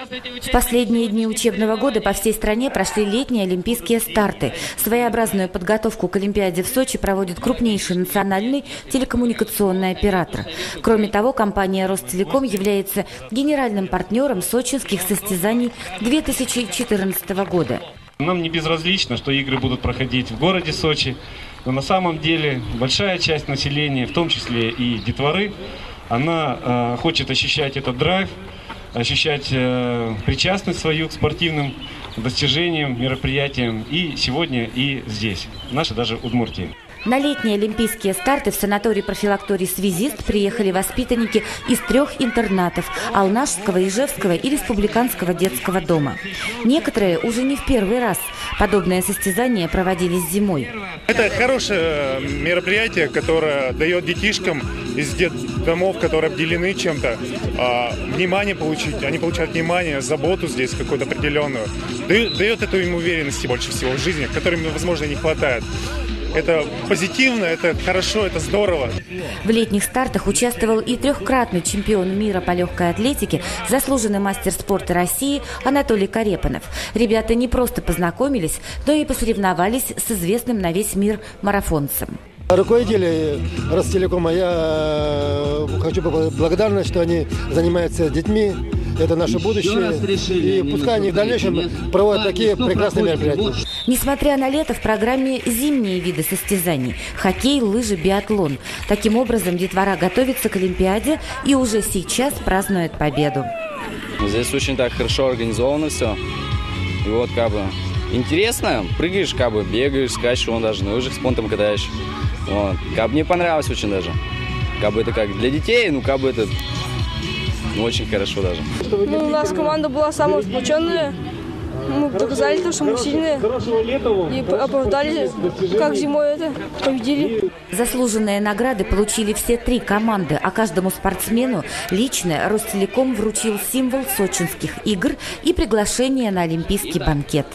В последние дни учебного года по всей стране прошли летние олимпийские старты. Своеобразную подготовку к Олимпиаде в Сочи проводит крупнейший национальный телекоммуникационный оператор. Кроме того, компания «Ростелеком» является генеральным партнером сочинских состязаний 2014 года. Нам не безразлично, что игры будут проходить в городе Сочи, но на самом деле большая часть населения, в том числе и детворы, она хочет ощущать этот драйв, ощущать причастность свою к спортивным достижениям, мероприятиям и сегодня, и здесь, в нашей даже Удмуртии. На летние олимпийские старты в санаторий-профилакторий «Связист» приехали воспитанники из 3 интернатов – Алнашского, Ижевского и Республиканского детского дома. Некоторые уже не в первый раз. Подобные состязания проводились зимой. Это хорошее мероприятие, которое дает детишкам из детдомов, которые обделены чем-то, внимание получить. Они получают внимание, заботу здесь какую-то определенную. Дает эту им уверенности больше всего в жизни, которой им, возможно, не хватает. Это позитивно, это хорошо, это здорово. В летних стартах участвовал и 3-кратный чемпион мира по легкой атлетике, заслуженный мастер спорта России Анатолий Карепанов. Ребята не просто познакомились, но и посоревновались с известным на весь мир марафонцем. Руководители Ростелекома, я хочу быть благодарен, что они занимаются детьми. Это наше будущее. И пускай они в дальнейшем проводят такие прекрасные мероприятия. Несмотря на лето, в программе зимние виды состязаний – хоккей, лыжи, биатлон. Таким образом, детвора готовится к Олимпиаде и уже сейчас празднует победу. Здесь очень так хорошо организовано все. И вот как бы интересно, прыгаешь, как бы бегаешь, скачешь, вон даже на лыжах с понтом катаешь. Вот. Как бы мне понравилось очень даже. Как бы это как для детей, ну как бы это очень хорошо даже. Ну, у нас команда была самая сплоченная. Мы доказали то, что мы сильные. И оправдали, как зимой это, победили. Заслуженные награды получили все 3 команды, а каждому спортсмену лично Ростелеком вручил символ сочинских игр и приглашение на олимпийский банкет.